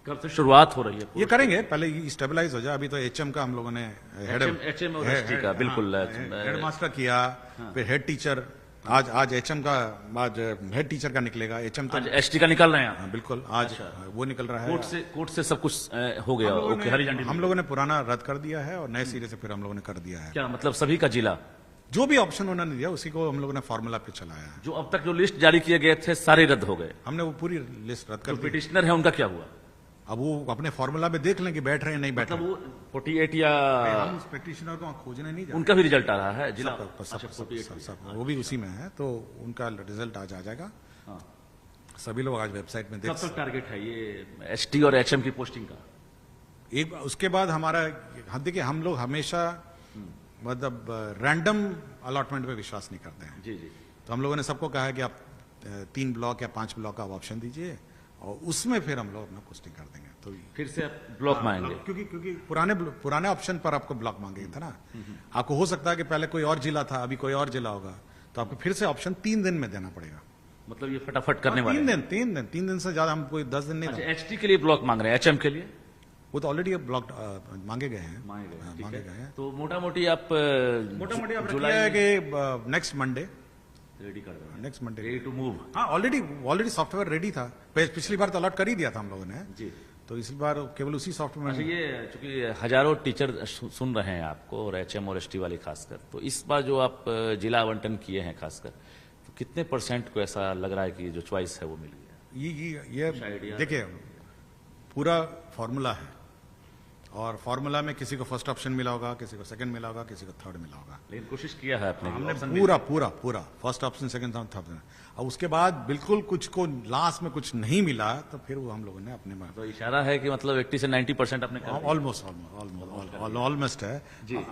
कब से शुरुआत हो रही है? ये करेंगे, पहले ये स्टेबलाइज हो जाए। अभी तो एचएम का हम लोगों ने एचएम और एसटी का बिल्कुल हेड मास्टर किया, फिर हेड टीचर, आज एचएम का, आज हेड टीचर का निकलेगा। एचएम तो आज एसटी का निकल रहे हैं आप? बिल्कुल, आज वो निकल रहा है। कोर्ट से सब कुछ हो गया? ओके, हरी झंडी हम लोगों ने पुराना रद्द कर दिया है और नए सिरे से फिर हम लोगों ने कर दिया है। क्या मतलब सभी का जिला? जो भी ऑप्शन उन्होंने दिया उसी को हम लोगों ने फॉर्मूला पे चलाया है। जो अब तक जो लिस्ट जारी किए गए थे सारे रद्द हो गए? हमने वो पूरी लिस्ट रद्द कर दी। पिटिशनर है उनका क्या हुआ? अब वो अपने फॉर्मूला में देख लें कि बैठ रहे हैं नहीं बैठ रहे। वो 48 या हम उस पिटिशनर को खोजने नहीं जा रहे। उनका भी रिजल्ट आ रहा है जिला? सब वो भी उसी में है, तो उनका रिजल्ट आज आ जाएगा। सभी लोग आज वेबसाइट में देख। कब तक टारगेट है ये एसटी और एचएम की पोस्टिंग का? एक उसके बाद हमारा, देखिए हम लोग हमेशा मतलब रैंडम अलॉटमेंट पे विश्वास नहीं करते हैं। जी जी। तो हम लोगों ने सबको कहा है कि आप 3 ब्लॉक या 5 ब्लॉक का ऑप्शन दीजिए और उसमें फिर हम लोग अपना पोस्टिंग कर देंगे। तो फिर से आप ब्लॉक मांगेंगे? क्योंकि पुराने ऑप्शन पर आपको ब्लॉक मांगे थे ना। आपको हो सकता है कि पहले कोई और जिला था, अभी कोई और जिला होगा, तो आपको फिर से ऑप्शन 3 दिन में देना पड़ेगा। मतलब ये फटाफट करने वाले? 3 दिन से ज्यादा, हम कोई 10 दिन नहीं। एचटी के लिए ब्लॉक मांग रहे हैं, एचएम के लिए? वो तो ऑलरेडी ब्लॉक मांगे गए हैं। मांगे गए हैं। तो मोटा मोटी आप जुलाई है कि नेक्स्ट मंडे रेडी कर दो। Next Monday ready to move? हाँ, ऑलरेडी सॉफ्टवेयर रेडी था। पिछली बार तो अलॉट कर ही दिया था हम लोगों ने जी। तो इस बार केवल उसी सॉफ्टवेयर में। ये चूंकि हजारों टीचर सुन रहे हैं आपको, और एचएम और एसटी वाले खासकर, तो इस बार जो आप जिला आवंटन किए हैं खासकर, तो कितने % को ऐसा लग रहा है कि जो चॉइस है वो मिल गया? ये देखिए, पूरा फॉर्मूला है और फॉर्मूला में किसी को फर्स्ट ऑप्शन मिला होगा, किसी को सेकंड मिला होगा, किसी को थर्ड मिला होगा। लेकिन कोशिश किया है आपने? हमने पूरा फर्स्ट ऑप्शन, सेकंड, थर्ड। और उसके बाद बिल्कुल कुछ को लास्ट में कुछ नहीं मिला, तो फिर वो हम लोगों ने अपने में तो इशारा है कि मतलब 80 से 90% आपने ऑलमोस्ट है।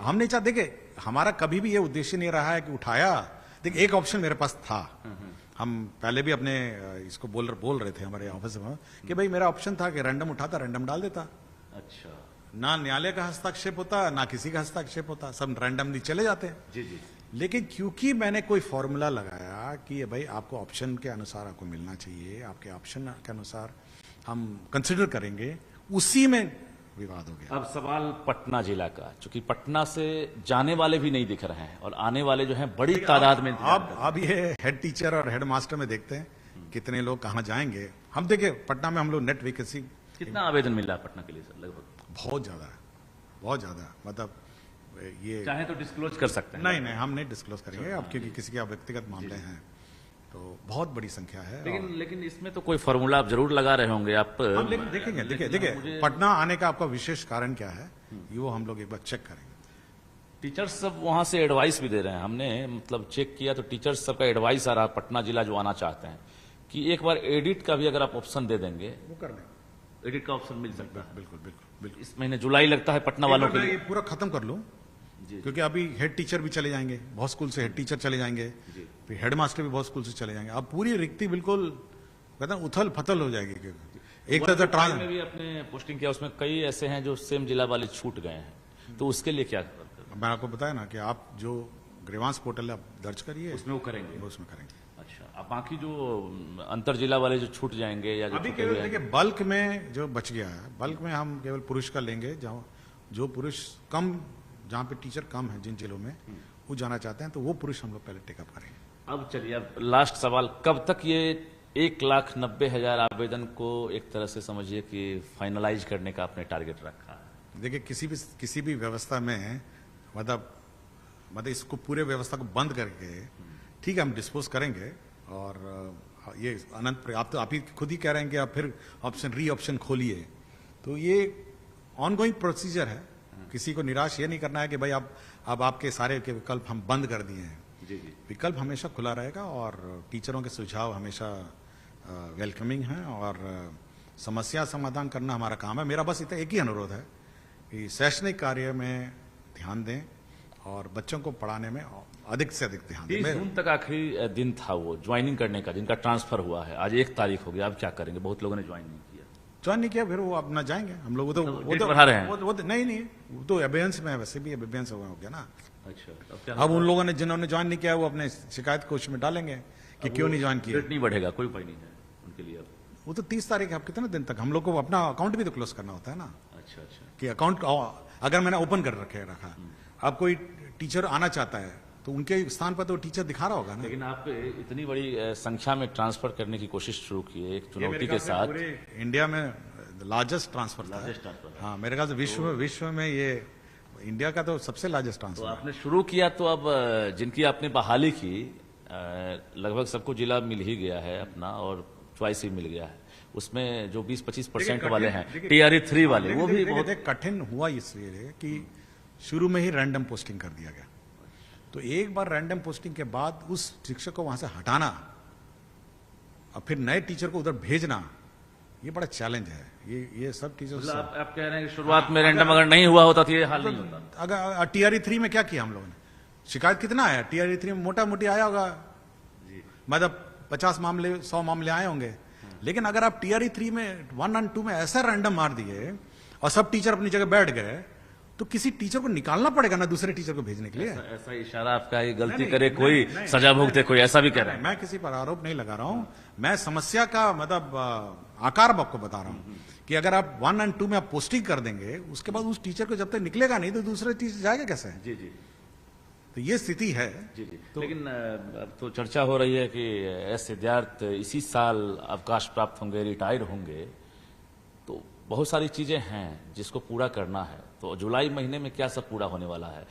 हम नहीं चाहते, देखिए हमारा कभी भी ये उद्देश्य नहीं रहा है कि उठाया। देखिए एक ऑप्शन मेरे पास था, हम पहले भी अपने इसको बोल रहे थे हमारे ऑफिस में कि भाई मेरा ऑप्शन था कि रैंडम उठाता, रैंडम डाल देता। अच्छा। ना न्यायालय का हस्तक्षेप होता, ना किसी का हस्तक्षेप होता, सब रैंडमली चले जाते। जी जी। लेकिन क्योंकि मैंने कोई फॉर्मूला लगाया कि भाई आपको ऑप्शन के अनुसार आपको मिलना चाहिए, आपके ऑप्शन के अनुसार हम कंसिडर करेंगे, उसी में विवाद हो गया। अब सवाल पटना जिला का, चूंकि पटना से जाने वाले भी नहीं दिख रहे हैं और आने वाले जो हैं बड़ी तादाद में। अब ये हेड टीचर और हेड मास्टर में देखते हैं कितने लोग कहाँ जाएंगे। हम देखिए पटना में हम लोग नेट वैकेंसी। कितना आवेदन मिला पटना के लिए सर? लगभग बहुत ज्यादा। मतलब ये चाहे तो डिस्क्लोज कर सकते हैं? नहीं, हम नहीं डिस्क्लोज करेंगे अब, क्योंकि किसी के व्यक्तिगत मामले हैं, तो बहुत बड़ी संख्या है। लेकिन इसमें तो कोई फॉर्मूला आप जरूर लगा रहे होंगे आप। देखेंगे। देखिए पटना आने का आपका विशेष कारण क्या है, ये वो हम लोग एक बार चेक करेंगे। टीचर्स सब वहां से एडवाइस भी दे रहे हैं, हमने मतलब चेक किया तो टीचर्स सबका एडवाइस आ रहा है पटना जिला जो आना चाहते हैं कि एक बार एडिट का भी अगर आप ऑप्शन दे देंगे, वो कर देंगे। एडिट का ऑप्शन मिल सकता है? बिल्कुल। इस महीने जुलाई लगता है पटना वालों के लिए। पूरा खत्म कर लूं, क्योंकि अभी हेड टीचर भी चले जाएंगे, बहुत स्कूल से हेड टीचर चले जाएंगे, फिर हेड मास्टर भी बहुत स्कूल से चले जाएंगे। अब पूरी रिक्ति बिल्कुल कहते हैं उथल फथल हो जाएगी। एक तरह से में भी आपने पोस्टिंग किया, उसमें कई ऐसे हैं जो सेम जिला वाले छूट गए हैं, तो उसके लिए क्या? मैं आपको बताया ना कि आप जो ग्रीवांस पोर्टल आप दर्ज करिए, उसमें वो करेंगे? उसमें करेंगे। अच्छा, अब बाकी जो अंतर जिला वाले जो छूट जाएंगे या अभी केवल देखिए बल्क में जो बच गया है, बल्क में हम केवल पुरुष का लेंगे, जो पुरुष कम, जहाँ पे टीचर कम है जिन जिलों में वो जाना चाहते हैं, तो वो पुरुष हम लोग पहले टेकअप करेंगे। अब चलिए, अब लास्ट सवाल, कब तक ये 1,90,000 आवेदन को एक तरह से समझिए कि फाइनलाइज करने का आपने टारगेट रखा है? देखिए किसी भी व्यवस्था में मतलब इसको पूरे व्यवस्था को बंद करके ठीक है हम डिस्पोज करेंगे, और ये अनंत आप ही खुद ही कह रहे हैं कि आप फिर री ऑप्शन खोलिए, तो ये ऑनगोइंग प्रोसीजर है। किसी को निराश ये नहीं करना है कि भाई अब आपके सारे के विकल्प हम बंद कर दिए हैं। जी। विकल्प हमेशा खुला रहेगा और टीचरों के सुझाव हमेशा वेलकमिंग हैं, और समस्या समाधान करना हमारा काम है। मेरा बस इतना एक ही अनुरोध है कि शैक्षणिक कार्य में ध्यान दें और बच्चों को पढ़ाने में अधिक से अधिक ध्यान दें। 30 जून तक आखिरी दिन था वो ज्वाइनिंग करने का, जिनका ट्रांसफर हुआ है। आज 1 तारीख हो गया, अब क्या करेंगे? बहुत लोगों ने ज्वाइन नहीं किया। फिर वो अपना जाएंगे। हम लोग तो बढ़ा रहे हैं। वो नहीं, वो तो एबियंस में है, वैसे भी एबियंस हो गया ना। अच्छा, अब उन लोगों ने जिन्होंने ज्वाइन नहीं किया वो अपने शिकायत कोश में डालेंगे कि क्यों नहीं ज्वाइन किया। नहीं बढ़ेगा, कोई उपाय नहीं है उनके लिए। अब वो तो 30 तारीख है, आप कितने दिन तक, हम लोग को अपना अकाउंट भी तो क्लोज करना होता है ना, अच्छा अच्छा। कि अकाउंट अगर मैंने ओपन कर रखा, अब कोई टीचर आना चाहता है तो उनके स्थान पर तो टीचर दिखा रहा होगा ना। लेकिन आप इतनी बड़ी संख्या में ट्रांसफर करने की कोशिश शुरू की है एक ये चुनौती मेरे के ख्याल से साथ। पूरे इंडिया में लार्जेस्ट ट्रांसफर था। Largest transfer है। हाँ, मेरे ख्याल से विश्व में ये इंडिया का तो सबसे लार्जेस्ट तो ट्रांसफर। आपने शुरू किया तो अब जिनकी आपने बहाली की लगभग सबको जिला मिल ही गया है अपना और चॉइस ही मिल गया है। उसमें जो 20-25% वाले हैं TRE 3 वाले वो भी बहुत कठिन हुआ इसलिए कि शुरू में ही रैंडम पोस्टिंग कर दिया गया। तो एक बार रैंडम पोस्टिंग के बाद उस शिक्षक को वहां से हटाना और फिर नए टीचर को उधर भेजना, ये बड़ा चैलेंज है। ये सब टीचर मतलब आप कह रहे हैं कि शुरुआत में रैंडम अगर नहीं हुआ होता तो ये हाल नहीं होता। अगर TRE 3 में क्या किया हम लोगों ने, शिकायत कितना आया TRE 3 में, मोटा मोटी आया होगा, मतलब 50 मामले 100 मामले आए होंगे। लेकिन अगर आप TRE 3 में 1 और 2 में ऐसा रैंडम मार दिए और सब टीचर अपनी जगह बैठ गए, तो किसी टीचर को निकालना पड़ेगा ना दूसरे टीचर को भेजने के लिए। ऐसा इशारा आपका, ये गलती करे कोई सजा भुगते कोई, ऐसा भी कह रहे हैं। मैं किसी पर आरोप नहीं लगा रहा हूं, मैं समस्या का मतलब आकार आपको बता रहा हूं कि अगर आप 1 और 2 में आप पोस्टिंग कर देंगे, उसके बाद उस टीचर को जब तक निकलेगा नहीं तो दूसरे टीचर जाएगा कैसे? जी जी तो ये स्थिति है। जी जी। लेकिन अब तो चर्चा हो रही है कि ऐसे विद्यार्थी इसी साल अवकाश प्राप्त होंगे, रिटायर होंगे, तो बहुत सारी चीजें हैं जिसको पूरा करना है। तो जुलाई महीने में क्या सब पूरा होने वाला है?